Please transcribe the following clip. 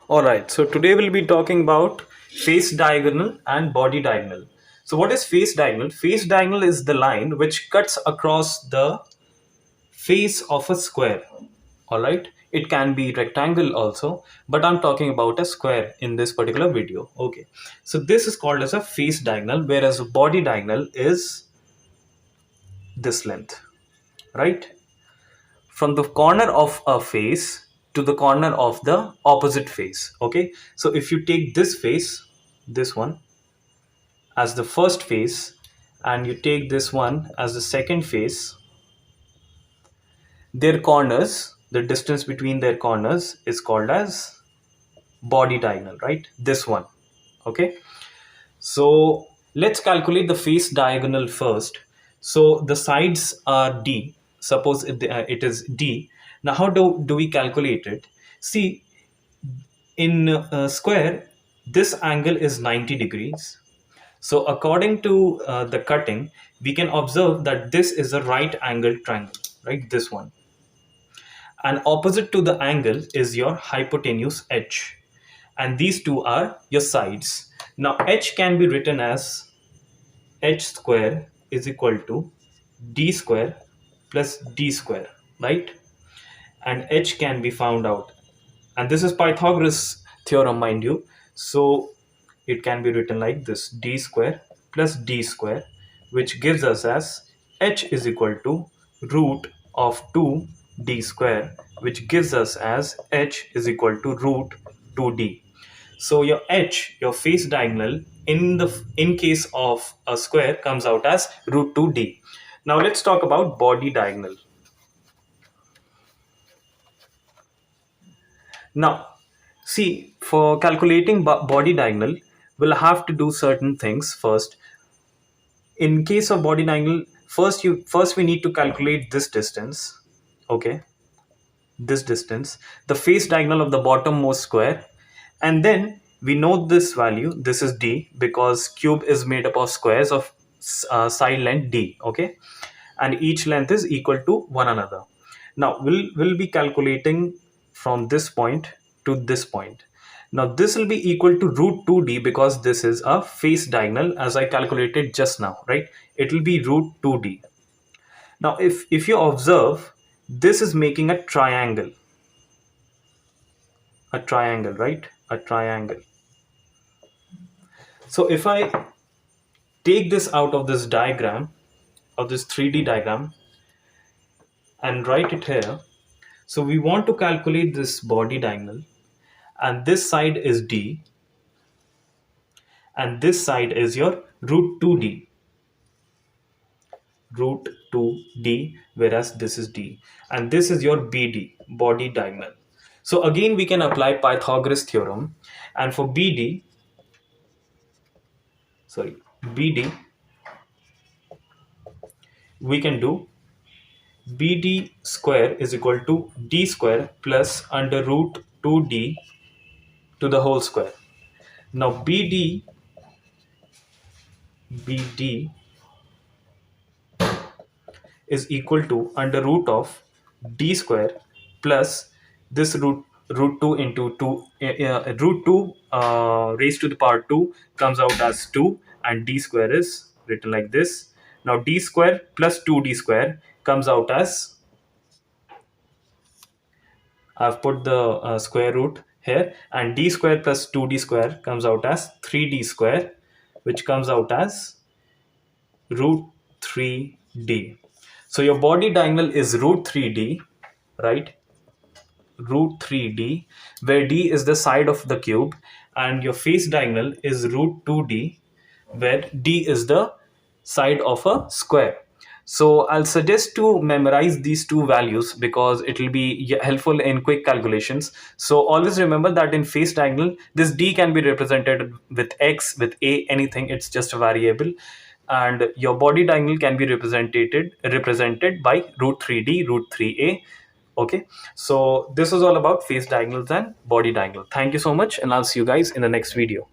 Alright, so today we'll be talking about face diagonal and body diagonal. So, what is face diagonal? Face diagonal is the line which cuts across the face of a square. Alright, it can be rectangle also, but I'm talking about a square in this particular video. Okay, so this is called as a face diagonal, whereas a body diagonal is this length, right? From the corner of a face to the corner of the opposite face. Okay, so if you take this face, this one as the first face, and you take this one as the second face, their corners, the distance between their corners is called as body diagonal, right? This one. Okay, so let's calculate the face diagonal first. So the sides are D. Suppose it is D. Now, how do we calculate it? See, in square, this angle is 90 degrees. So according to the cutting, we can observe that this is a right angled triangle, right? This one. And opposite to the angle is your hypotenuse H. And these two are your sides. Now H can be written as H square is equal to D square plus D square, right? And H can be found out. And this is Pythagoras theorem, mind you. So it can be written like this: D square plus D square, which gives us as H is equal to root of 2D square, which gives us as H is equal to root 2D. So your H, your face diagonal in case of a square, comes out as root 2D. Now let's talk about body diagonal. Now, see, for calculating body diagonal, we'll have to do certain things first. In case of body diagonal, first we need to calculate this distance. Okay, this distance, the face diagonal of the bottommost square, and then we know this value. This is D because cube is made up of squares of side length D. Okay, and each length is equal to one another. Now we'll be calculating from this point to this point. Now this will be equal to root 2D because this is a face diagonal as I calculated just now, right? It will be root 2D. Now if you observe, this is making a triangle, right? A triangle. So if I take this out of this diagram, of this 3D diagram, and write it here, so we want to calculate this body diagonal, and this side is D, and this side is your root 2D, root 2D, whereas this is D, and this is your BD, body diagonal. So again, we can apply Pythagoras theorem, and for BD, we can do BD square is equal to D square plus under root 2D to the whole square. Now BD is equal to under root of D square plus this root 2 into 2 root 2 raised to the power 2 comes out as 2, and D square is written like this. Now D square plus 2D square comes out as, I've put the square root here, and D square plus 2D square comes out as 3D square, which comes out as root 3D. So your body diagonal is root 3D, right? Root 3D, where D is the side of the cube, and your face diagonal is root 2D, where D is the side of a square. So I'll suggest to memorize these two values because it will be helpful in quick calculations. So always remember that in face diagonal, this D can be represented with X, with A, anything. It's just a variable. And your body diagonal can be represented by root 3D, root 3A. Okay, so this was all about face diagonals and body diagonal. Thank you so much, and I'll see you guys in the next video.